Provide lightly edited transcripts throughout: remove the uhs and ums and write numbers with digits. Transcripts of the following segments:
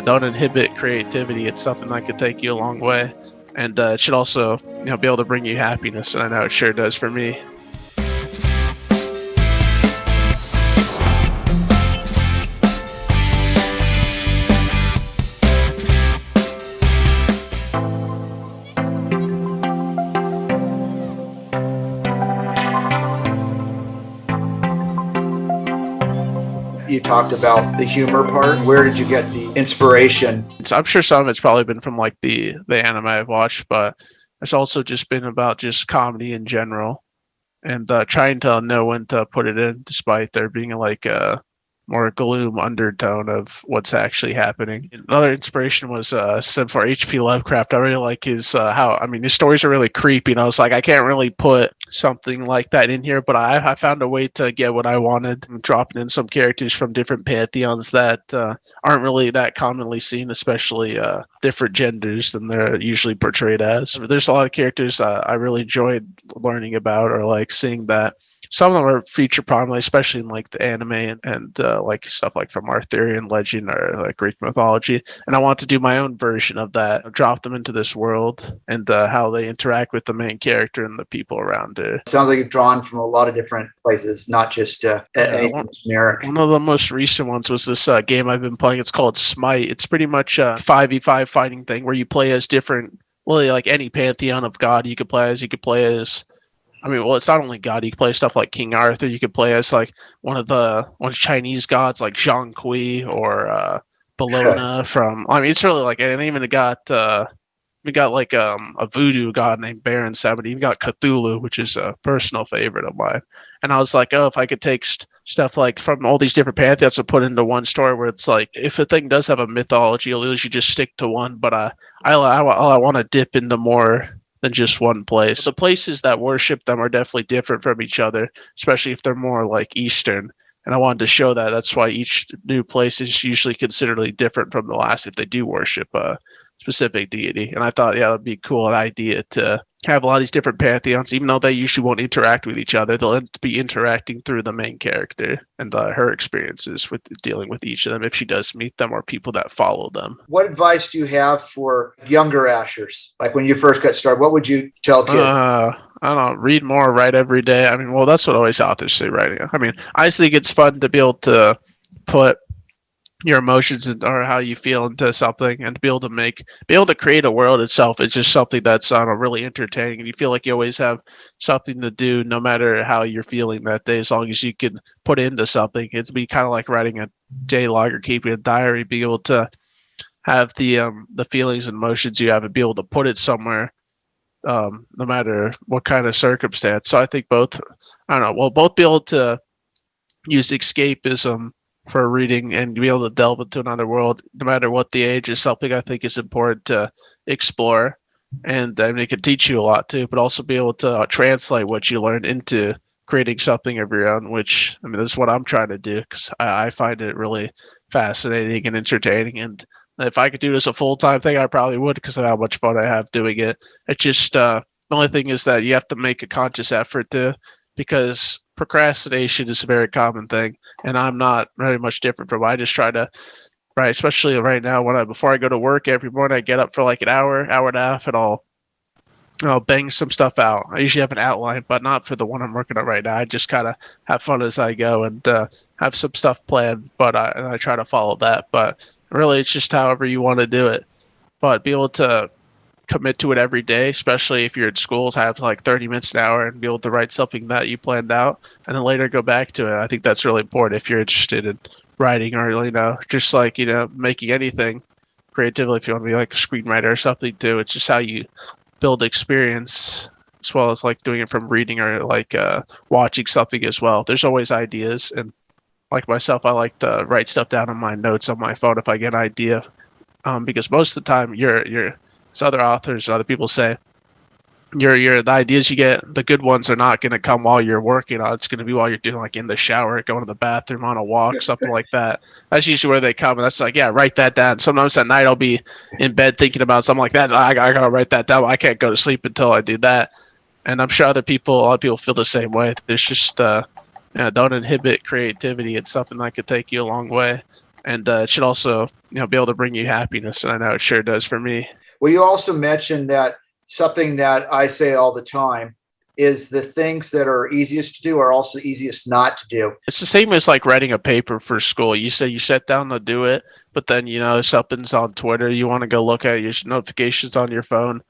Don't inhibit creativity. It's something that could take you a long way, and it should also, be able to bring you happiness. And I know it sure does for me. You talked about the humor part. Where did you get the inspiration? I'm sure some of it's probably been from like the anime I've watched, but it's also just been about just comedy in general, and trying to know when to put it in, despite there being like a more gloom undertone of what's actually happening. Another inspiration was for H.P. Lovecraft. I really like his his stories are really creepy, and I was like, I can't really put something like that in here, but I found a way to get what I wanted, dropping in some characters from different pantheons that aren't really that commonly seen, especially different genders than they're usually portrayed as. There's a lot of characters I really enjoyed learning about, or like seeing that some of them are featured prominently, especially in like the anime and like stuff like from Arthurian legend or like Greek mythology. And I want to do my own version of that, drop them into this world, and how they interact with the main character and the people around it. Sounds like you've drawn from a lot of different places, not just anything generic. One of the most recent ones was this game I've been playing. It's called Smite. It's pretty much a 5v5 fighting thing where you play as different, well, like any pantheon of god you could play as. You could play as, it's not only God. You can play stuff like King Arthur. You could play as like one of Chinese gods like Zhang Kui or Bellona from. It's really like, and even we got like a voodoo god named Baron Samedi. You've got Cthulhu, which is a personal favorite of mine. And I was like, oh, if I could take stuff like from all these different pantheons and put into one story, where it's like, if a thing does have a mythology, you'll usually just stick to one. But I want to dip into more than just one place. The places that worship them are definitely different from each other, especially if they're more like Eastern. And I wanted to show that. That's why each new place is usually considerably different from the last if they do worship a specific deity. And I thought, yeah, that'd be a cool idea to have a lot of these different pantheons, even though they usually won't interact with each other. They'll be interacting through the main character and her experiences with dealing with each of them, if she does meet them, or people that follow them. What advice do you have for younger ASHER'S? Like when you first got started, what would you tell kids? I don't know, read more, write every day. That's what always authors say, writing. I just think it's fun to be able to put your emotions or how you feel into something, and to be able to create a world itself. It's just something that's really entertaining, and you feel like you always have something to do no matter how you're feeling that day, as long as you can put into something. It'd be kind of like writing a day log or keeping a diary, be able to have the feelings and emotions you have and be able to put it somewhere, no matter what kind of circumstance. So I think both be able to use escapism for reading and be able to delve into another world, no matter what the age, is something I think is important to explore. And it can teach you a lot too, but also be able to translate what you learn into creating something of your own, which, this is what I'm trying to do, because I find it really fascinating and entertaining. And if I could do this a full-time thing, I probably would, because of how much fun I have doing it. It's just, the only thing is that you have to make a conscious effort to, because procrastination is a very common thing, and I'm not very much different from it. I just try to, especially right now, before I go to work every morning, I get up for like an hour and a half, and I'll bang some stuff out. I usually have an outline, but not for the one I'm working on right now. I just kind of have fun as I go and have some stuff planned, but I try to follow that. But really, it's just however you want to do it. But be able to commit to it every day, especially if you're in schools, have like 30 minutes an hour and be able to write something that you planned out and then later go back to it. I think that's really important if you're interested in writing, or just like making anything creatively. If you want to be like a screenwriter or something too, it's just how you build experience, as well as like doing it from reading or like watching something as well. There's always ideas, and like myself, I like to write stuff down on my notes on my phone if I get an idea, because most of the time as other authors and other people say, the ideas you get, the good ones, are not going to come while you're working on. It's going to be while you're doing, like in the shower, going to the bathroom, on a walk, something like that. That's usually where they come, and that's like, yeah, write that down. Sometimes at night I'll be in bed thinking about something like that. I gotta write that down. I can't go to sleep until I do that. And I'm sure a lot of people feel the same way. There's just don't inhibit creativity. It's something that could take you a long way, and it should also be able to bring you happiness. And I know it sure does for me. Well, you also mentioned that something that I say all the time is the things that are easiest to do are also easiest not to do. It's the same as like writing a paper for school. You say you sit down to do it, but then something's on Twitter. You want to go look at your notifications on your phone.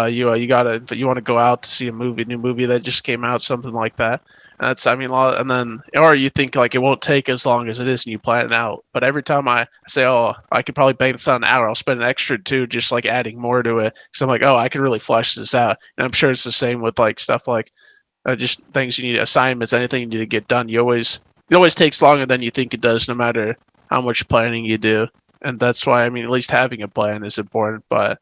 You want to go out to see a new movie that just came out, something like that. And that's and then or you think like it won't take as long as it is, and you plan it out. But every time I say, oh, I could probably bang this out an hour, I'll spend an extra 2 just like adding more to it. So I'm like, oh, I can really flesh this out. And I'm sure it's the same with like stuff like just things you need, assignments, anything you need to get done. It always takes longer than you think it does, no matter how much planning you do. And that's why at least having a plan is important. But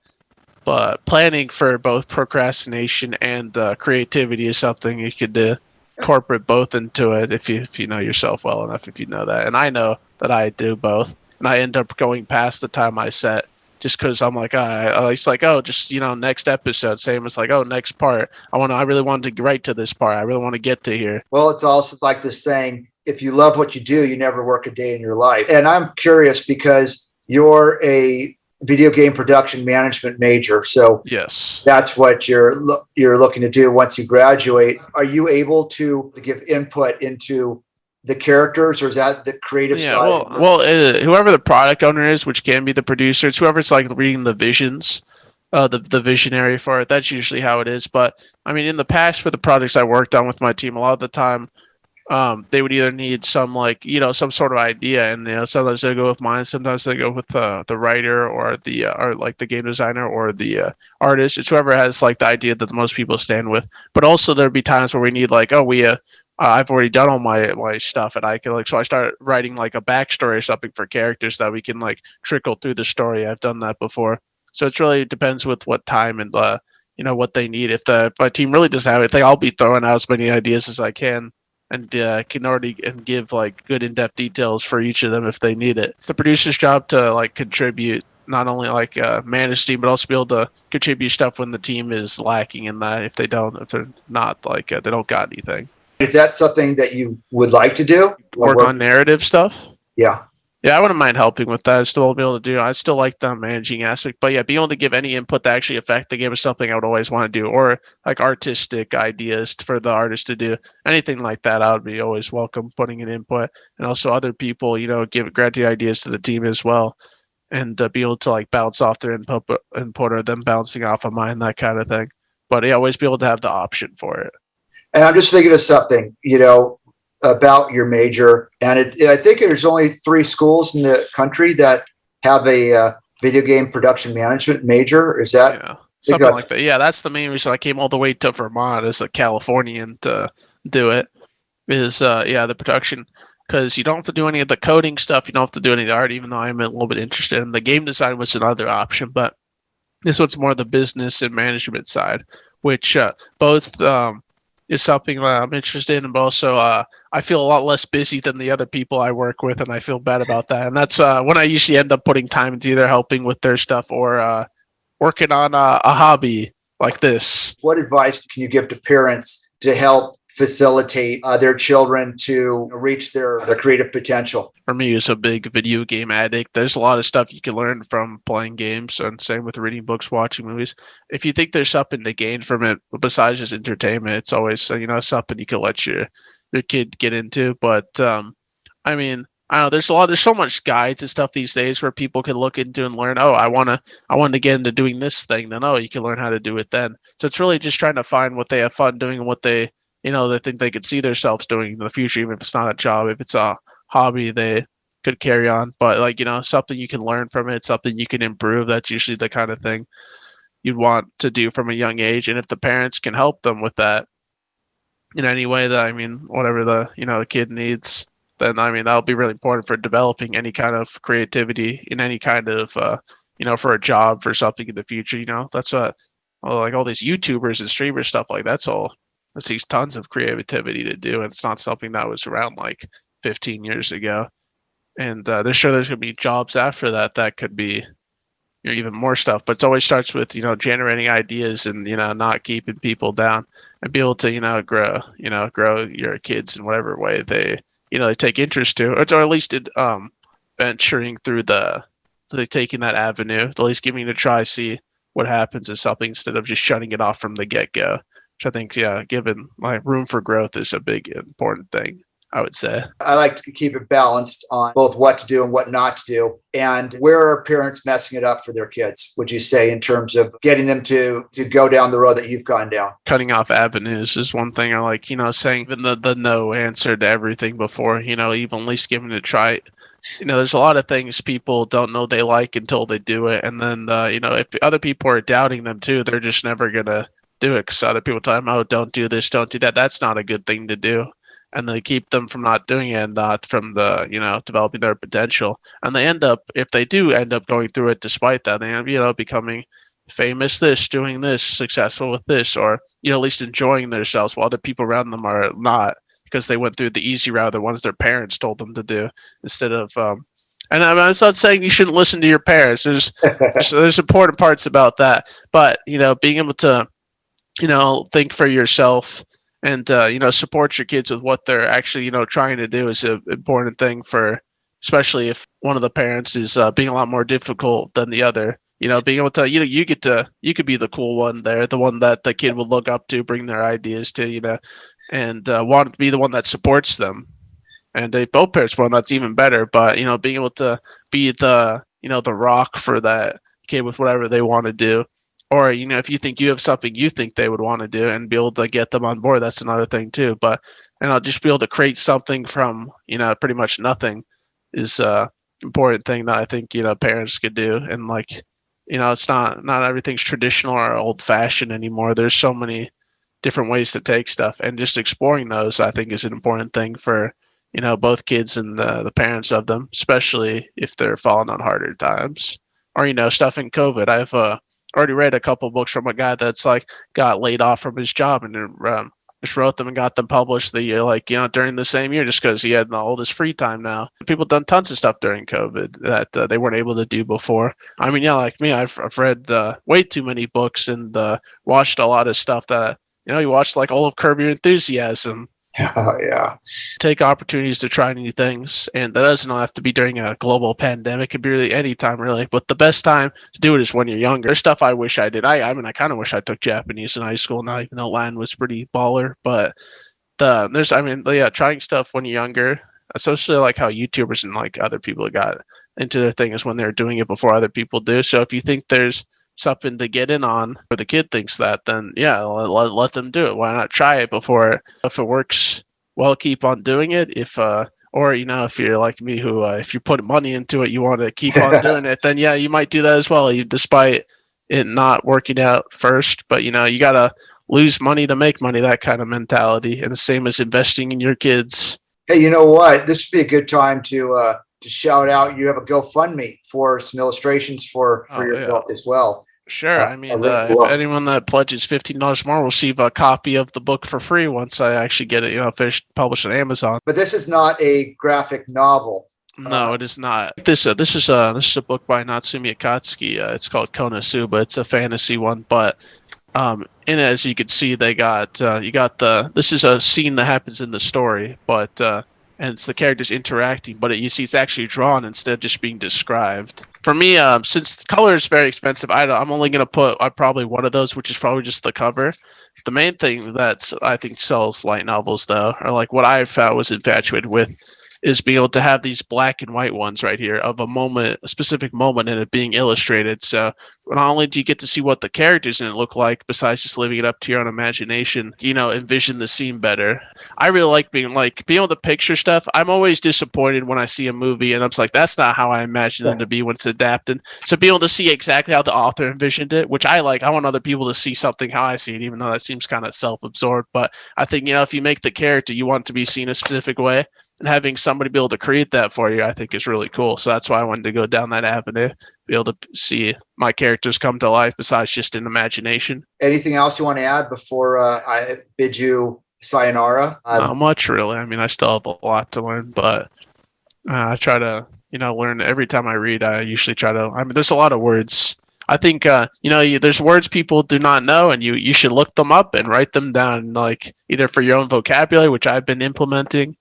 planning for both procrastination and creativity is something you could incorporate both into it if you know yourself well enough. If you know that, and I know that I do both, and I end up going past the time I set just because I'm like, it's like, oh, just next episode, same as like, oh, next part. I really wanted to write to this part. I really want to get to here. Well, it's also like this saying, if you love what you do, you never work a day in your life. And I'm curious because you're a video game production management major. So yes, that's what you're looking to do once you graduate. Are you able to give input into the characters, or is that the creative side? Well, whoever the product owner is, which can be the producer, it's whoever's like reading the visions, the visionary for it. That's usually how it is. But in the past, for the projects I worked on with my team, a lot of the time, they would either need some some sort of idea, and sometimes they go with mine, sometimes they go with the writer or the game designer or the artist. It's whoever has like the idea that the most people stand with. But also there'd be times where we need like, I've already done all my stuff, and I can so I start writing like a backstory or something for characters that we can like trickle through the story. I've done that before, so it really depends with what time and what they need. If my team really doesn't have anything, I'll be throwing out as many ideas as I can, and can already give like good in-depth details for each of them if they need it. It's the producer's job to like contribute, not only like manage team, but also be able to contribute stuff when the team is lacking in that. If they're not like they don't got anything. Is that something that you would like to do? Work on narrative stuff? Yeah. Yeah, I wouldn't mind helping with that. I still be able to do. I still like the managing aspect, but yeah, being able to give any input that actually affect the game is something I would always want to do, or like artistic ideas for the artist to do. Anything like that, I would be always welcome putting an input, and also other people, give granted ideas to the team as well, and be able to like bounce off their input or them bouncing off of mine, that kind of thing. But yeah, always be able to have the option for it. And I'm just thinking of something, about your major. And I think there's only 3 schools in the country that have a video game production management major. Is that? Yeah, something like that. Yeah, that's the main reason I came all the way to Vermont as a Californian to do it. Is the production, because you don't have to do any of the coding stuff. You don't have to do any of the art, even though I'm a little bit interested in the game design was another option. But this one's more the business and management side, which both is something that I'm interested in, but also I feel a lot less busy than the other people I work with, and I feel bad about that. And that's when I usually end up putting time into either helping with their stuff or working on a hobby like this. What advice can you give to parents to help facilitate their children to reach their creative potential? For me, as a big video game addict, there's a lot of stuff you can learn from playing games, and same with reading books, watching movies. If you think there's something to gain from it besides just entertainment, it's always something you can let your kid get into. But I don't know. There's so much guides and stuff these days where people can look into and learn. Oh, I want to get into doing this thing. Then you can learn how to do it then. So it's really just trying to find what they have fun doing and what they think they could see themselves doing in the future, even if it's not a job, if it's a hobby they could carry on. But something you can learn from it, something you can improve. That's usually the kind of thing you'd want to do from a young age. And if the parents can help them with that in any way that, whatever the kid needs, then that'll be really important for developing any kind of creativity in any kind of for a job, for something in the future. That's what like all these YouTubers and streamers stuff like that's sees tons of creativity to do, and it's not something that was around like 15 years ago. And there's going to be jobs after that could be even more stuff, but it always starts with generating ideas and not keeping people down, and be able to grow your kids in whatever way they take interest to, or at least venturing through the taking that avenue, at least giving it a try, see what happens is something instead of just shutting it off from the get-go, which I think, yeah, given like room for growth is a big important thing, I would say. I like to keep it balanced on both what to do and what not to do. And where are parents messing it up for their kids, would you say, in terms of getting them to go down the road that you've gone down? Cutting off avenues is one thing. I like, saying even the no answer to everything before, even at least giving it a try. There's a lot of things people don't know they like until they do it. And then, if other people are doubting them too, they're just never going to do it because other people tell them, oh, don't do this, don't do that. That's not a good thing to do. And they keep them from not doing it and not from developing their potential. And they if they do end up going through it despite that, they end up, becoming famous doing this, successful with this, or, at least enjoying themselves while other people around them are not, because they went through the easy route, the ones their parents told them to do, instead of and I'm not saying you shouldn't listen to your parents. There's important parts about that, but being able to think for yourself and support your kids with what they're actually trying to do is an important thing, for especially if one of the parents is being a lot more difficult than the other. Being able to you could be the cool one there, the one that the kid would look up to, bring their ideas to, and want to be the one that supports them. And if both parents want, that's even better. But being able to be the the rock for that kid with whatever they want to do, or if you think you have something you think they would want to do, and be able to get them on board, that's another thing too. But I'll just be able to create something from pretty much nothing is important thing that I think parents could do. And it's not everything's traditional or old fashioned anymore. There's so many different ways to take stuff, and just exploring those I think is an important thing for both kids and the parents of them, especially if they're falling on harder times, or stuff in COVID. I've already read a couple books from a guy that's got laid off from his job, and just wrote them and got them published the year during the same year, just because he had all this free time now. People done tons of stuff during COVID that they weren't able to do before. I mean, like me, I've read way too many books and watched a lot of stuff that you watched, like all of Curb Your Enthusiasm. Yeah. Take opportunities to try new things, and that doesn't have to be during a global pandemic. It could be really any time, really. But the best time to do it is when you're younger. There's stuff I wish I did. I kind of wish I took Japanese in high school now, even though Latin was pretty baller. But trying stuff when you're younger, especially like how YouTubers and other people got into their thing, is when they're doing it before other people do. So if you think there's something to get in on, or the kid thinks that, then let them do it. Why not try it before? If it works well, keep on doing it. If if you're like me, who if you put money into it, you want to keep on doing it, then you might do that as well, despite it not working out first. But you gotta lose money to make money, that kind of mentality. And the same as investing in your kids. Hey, you know what? This would be a good time to shout out. You have a GoFundMe for some illustrations for your book as well. Sure. I mean, if anyone that pledges $15 more will receive a copy of the book for free once I actually get it, finished, published on Amazon. But this is not a graphic novel. No, it is not. This is a book by Natsume Akatsuki. It's called Konosuba. It's a fantasy one, but in it, as you can see, they got this is a scene that happens in the story, but and it's the characters interacting, but you see it's actually drawn instead of just being described. For me, since color is very expensive, I'm only going to put probably one of those, which is probably just the cover. The main thing that I think sells light novels, though, or what I found was infatuated with, is being able to have these black and white ones right here of a specific moment, and it being illustrated. So not only do you get to see what the characters in it look like, besides just leaving it up to your own imagination, envision the scene better. I really like being able to picture stuff. I'm always disappointed when I see a movie and I'm just like, that's not how I imagine them to be when it's adapted. So being able to see exactly how the author envisioned it, which I like. I want other people to see something how I see it, even though that seems kind of self-absorbed. But I think, if you make the character, you want it to be seen a specific way. And having somebody be able to create that for you, I think, is really cool. So that's why I wanted to go down that avenue, be able to see my characters come to life besides just in imagination. Anything else you want to add before I bid you sayonara? Not much, really. I mean, I still have a lot to learn, but I try to, learn every time I read. I usually try to. I mean, there's a lot of words. I think, there's words people do not know, and you should look them up and write them down, either for your own vocabulary, which I've been implementing,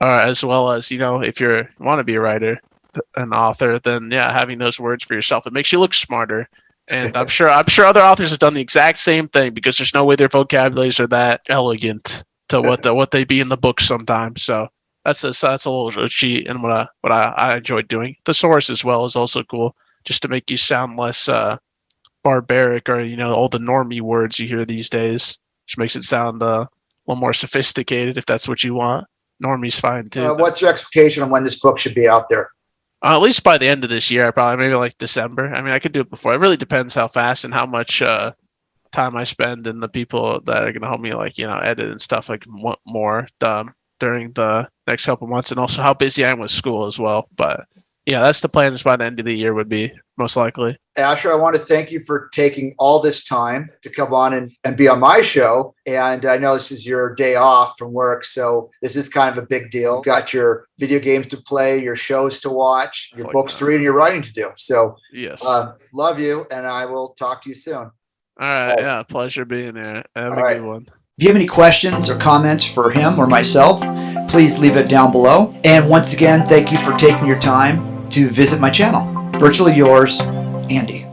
as well as, if you want to be a writer, an author, then yeah, having those words for yourself, it makes you look smarter. And I'm sure other authors have done the exact same thing, because there's no way their vocabularies are that elegant to what they be in the books sometimes. So that's a little cheat, and what I enjoyed doing. Thesaurus as well is also cool, just to make you sound less barbaric, or all the normie words you hear these days, which makes it sound a little more sophisticated, if that's what you want. Normie's fine too. What's your expectation on when this book should be out there? At least by the end of this year, probably maybe like December. I mean, I could do it before. It really depends how fast and how much time I spend, and the people that are gonna help me edit and stuff more during the next couple months, and also how busy I am with school as well. But yeah, that's the plan. Is by the end of the year would be most likely. Asher, I want to thank you for taking all this time to come on and be on my show. And I know this is your day off from work, so this is kind of a big deal. You've got your video games to play, your shows to watch, your books to read, and your writing to do. So yes, love you, and I will talk to you soon. All right. Yeah, pleasure being here. Have a good one. If you have any questions or comments for him or myself, please leave it down below. And once again, thank you for taking your time to visit my channel. Virtually yours, Andy.